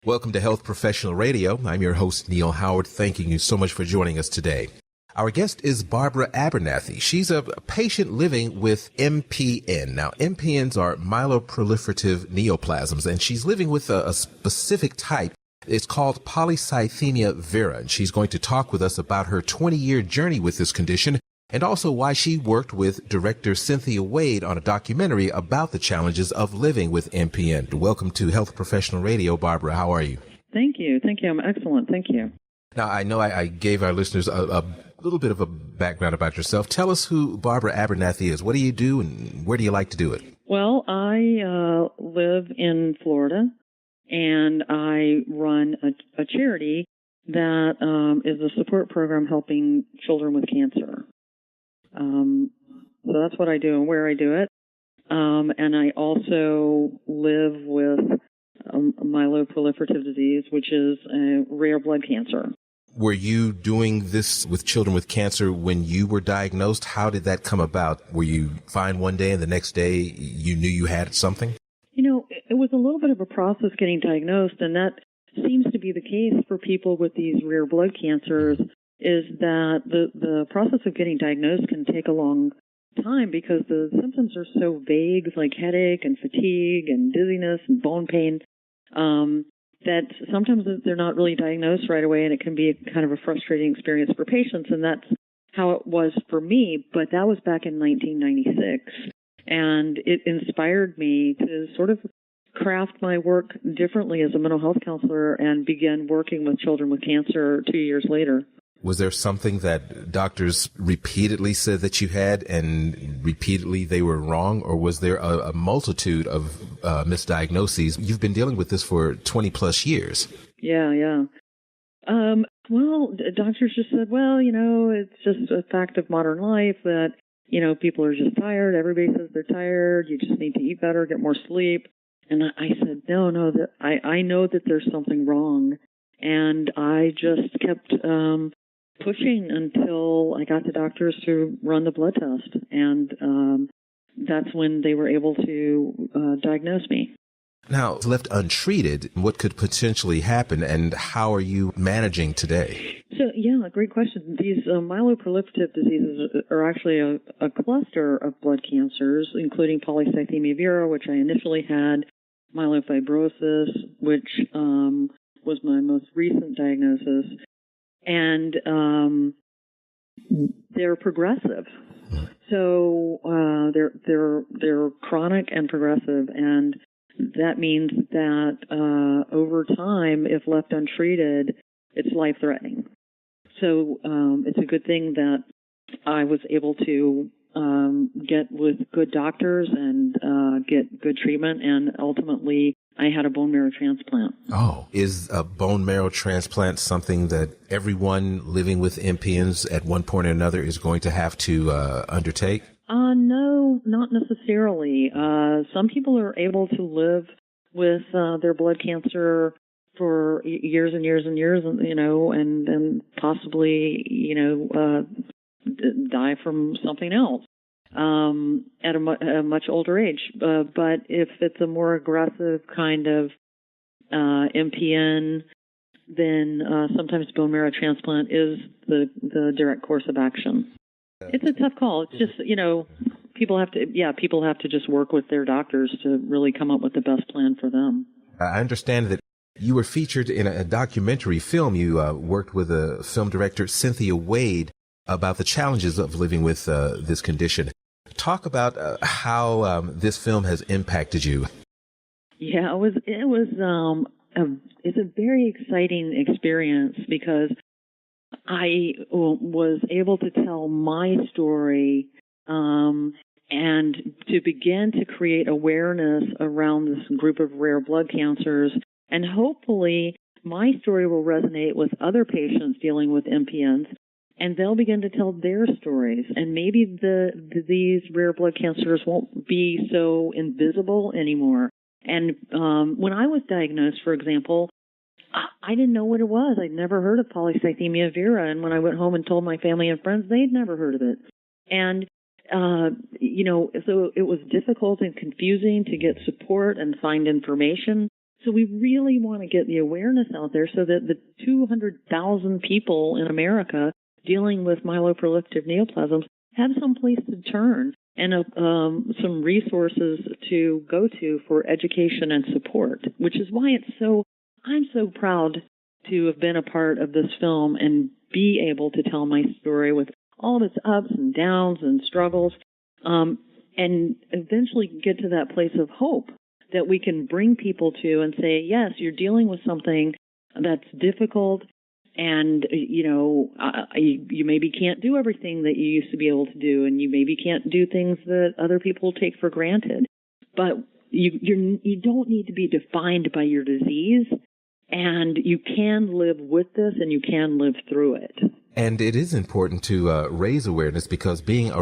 Welcome to Health Professional Radio. I'm your host, Neal Howard, thanking you so much for joining us today. Our guest is Barbara Abernathy. She's a patient living with MPN. Now, MPNs are Myeloproliferative Neoplasms, and she's living with a specific type. It's called Polycythemia Vera, and she's going to talk with us about her 20-year journey with this condition and also why she worked with Director Cynthia Wade on a documentary about the challenges of living with MPN. Welcome to Health Professional Radio, Barbara. How are you? Thank you. I'm excellent. Thank you. Now, I know I gave our listeners a little bit of a background about yourself. Tell us who Barbara Abernathy is. What do you do and where do you like to do it? Well, I live in Florida, and I run a charity that is a support program helping children with cancer. So that's what I do and where I do it. And I also live with myeloproliferative disease, which is a rare blood cancer. Were you doing this with children with cancer when you were diagnosed? How did that come about? Were you fine one day and the next day you knew you had something? You know, it was a little bit of a process getting diagnosed, and that seems to be the case for people with these rare blood cancers, is that the process of getting diagnosed can take a long time because the symptoms are so vague, like headache and fatigue and dizziness and bone pain, that sometimes they're not really diagnosed right away, and it can be kind of a frustrating experience for patients, and that's how it was for me. But that was back in 1996, and it inspired me to sort of craft my work differently as a mental health counselor and begin working with children with cancer 2 years later. Was there something that doctors repeatedly said that you had and repeatedly they were wrong, or was there a multitude of misdiagnoses? You've been dealing with this for 20 plus years. Yeah. Well, doctors just said, well, you know, it's just a fact of modern life that, you know, people are just tired. Everybody says they're tired. You just need to eat better, get more sleep. And I said, no, that I know that there's something wrong. And I just kept pushing until I got the doctors to run the blood test, and that's when they were able to diagnose me. Now, left untreated, what could potentially happen, and how are you managing today? So, yeah, great question. These myeloproliferative diseases are actually a cluster of blood cancers, including Polycythemia Vera, which I initially had, myelofibrosis, which was my most recent diagnosis, and they're progressive. So they're chronic and progressive, and that means that over time, if left untreated, it's life-threatening. So it's a good thing that I was able to get with good doctors and get good treatment, and ultimately I had a bone marrow transplant. Oh, is a bone marrow transplant something that everyone living with MPNs at one point or another is going to have to undertake? No, not necessarily. Some people are able to live with their blood cancer for years and years and years, you know, and possibly, you know, die from something else at a much older age. But if it's a more aggressive kind of MPN, then sometimes bone marrow transplant is the direct course of action. It's a tough call. It's just, you know, people have to just work with their doctors to really come up with the best plan for them. I understand that you were featured in a documentary film. You worked with a film director, Cynthia Wade, about the challenges of living with this condition. Talk about how this film has impacted you. Yeah, it's a very exciting experience because I was able to tell my story and to begin to create awareness around this group of rare blood cancers. And hopefully my story will resonate with other patients dealing with MPNs, and they'll begin to tell their stories. And maybe these rare blood cancers won't be so invisible anymore. And when I was diagnosed, for example, I didn't know what it was. I'd never heard of Polycythemia Vera. And when I went home and told my family and friends, they'd never heard of it. And, you know, so it was difficult and confusing to get support and find information. So we really want to get the awareness out there so that the 200,000 people in America dealing with myeloproliferative neoplasms have some place to turn and some resources to go to for education and support, which is why I'm so proud to have been a part of this film and be able to tell my story with all of its ups and downs and struggles, and eventually get to that place of hope that we can bring people to and say, yes, you're dealing with something that's difficult, and you maybe can't do everything that you used to be able to do, and you maybe can't do things that other people take for granted, but you don't need to be defined by your disease, and you can live with this and you can live through it. And it is important to raise awareness, because being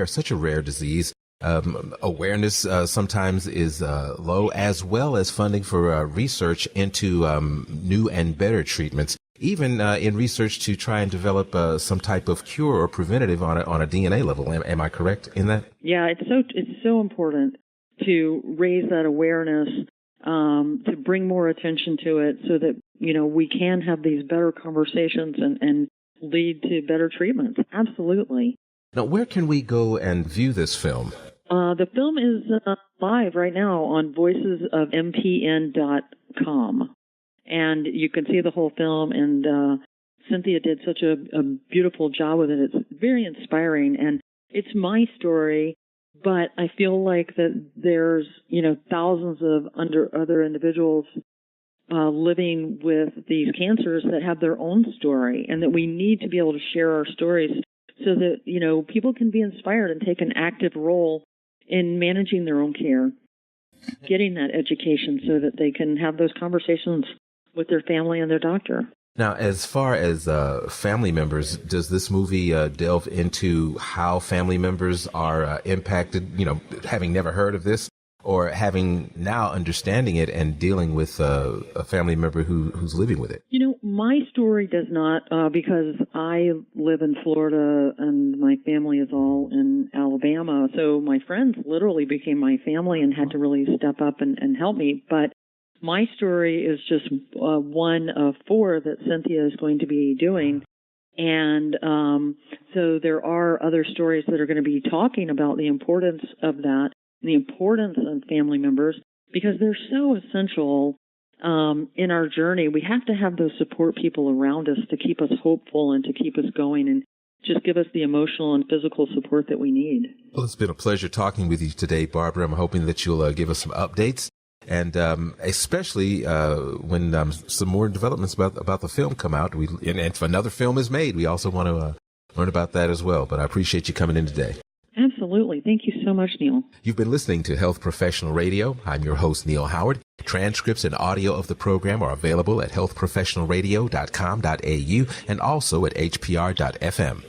such a rare disease, awareness sometimes is low, as well as funding for research into new and better treatments, even in research to try and develop some type of cure or preventative on a DNA level. Am I correct in that? Yeah, it's so important to raise that awareness, to bring more attention to it, so that we can have these better conversations and lead to better treatments. Absolutely. Now, where can we go and view this film? The film is live right now on voicesofmpn.com. And you can see the whole film, and Cynthia did such a beautiful job with it. It's very inspiring, and it's my story, but I feel like that there's, thousands of other individuals living with these cancers that have their own story, and that we need to be able to share our stories so that, people can be inspired and take an active role in managing their own care, getting that education so that they can have those conversations with their family and their doctor. Now, as far as family members, does this movie delve into how family members are impacted, having never heard of this, or having now understanding it and dealing with a family member who's living with it? My story does not, because I live in Florida and my family is all in Alabama. So my friends literally became my family and had to really step up and help me. But my story is just one of 4 that Cynthia is going to be doing. And so there are other stories that are going to be talking about the importance of that, and the importance of family members, because they're so essential in our journey. We have to have those support people around us to keep us hopeful and to keep us going and just give us the emotional and physical support that we need. Well, it's been a pleasure talking with you today, Barbara. I'm hoping that you'll give us some updates, and especially when some more developments about the film come out. And if another film is made, we also want to learn about that as well. But I appreciate you coming in today. Absolutely. Thank you so much, Neal. You've been listening to Health Professional Radio. I'm your host, Neal Howard. Transcripts and audio of the program are available at healthprofessionalradio.com.au and also at hpr.fm.